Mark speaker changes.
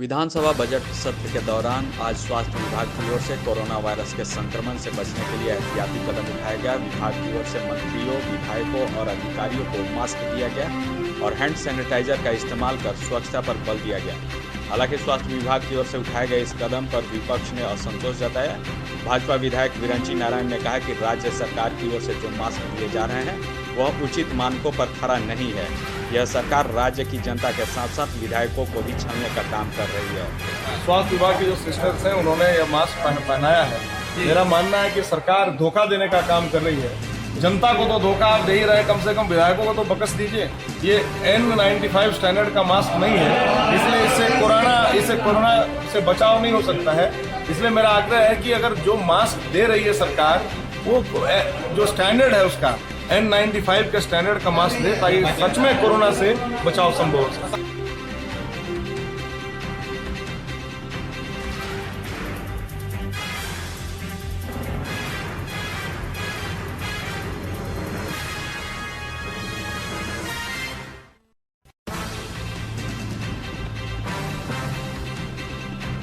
Speaker 1: विधानसभा budget सत्र के दौरान आज स्वास्थ्य विभाग की ओर से कोरोना वायरस के संक्रमण से बचने के लिए एहतियाती कदम उठाया गया। विभाग की ओर से मंत्रियों, विधायकों और अधिकारियों को मास्क दिया गया और हैंड सैनिटाइजर का इस्तेमाल कर स्वच्छता पर बल दिया गया। हालांकि स्वास्थ्य विभाग की ओर से उठाए गए इस कदम पर विपक्ष ने असंतोष जताया। भाजपा विधायक विरंची नारायण ने कहा कि राज्य सरकार की ओर से जो मास्क दिए जा रहे हैं वह उचित मानकों पर खरा नहीं है। यह सरकार राज्य की जनता के साथ साथ विधायकों को भी छलने का काम कर रही है।
Speaker 2: स्वास्थ्य विभाग के जो सिस्टर्स हैं उन्होंने यह मास्क पहनाया है। मेरा मानना है कि सरकार धोखा देने का काम कर रही है। जनता को तो धोखा आप दे ही रहे, कम से कम विधायकों को तो बकस दीजिए। ये N95 स्टैंडर्ड का मास्क नहीं है, इसलिए इससे कोरोना से बचाव नहीं हो सकता है। इसलिए मेरा आग्रह है कि अगर जो मास्क दे रही है सरकार, वो जो स्टैंडर्ड है उसका N95 के स्टैंडर्ड का मास्क दे, ताकि सच में कोरोना से बचाव संभव हो सके।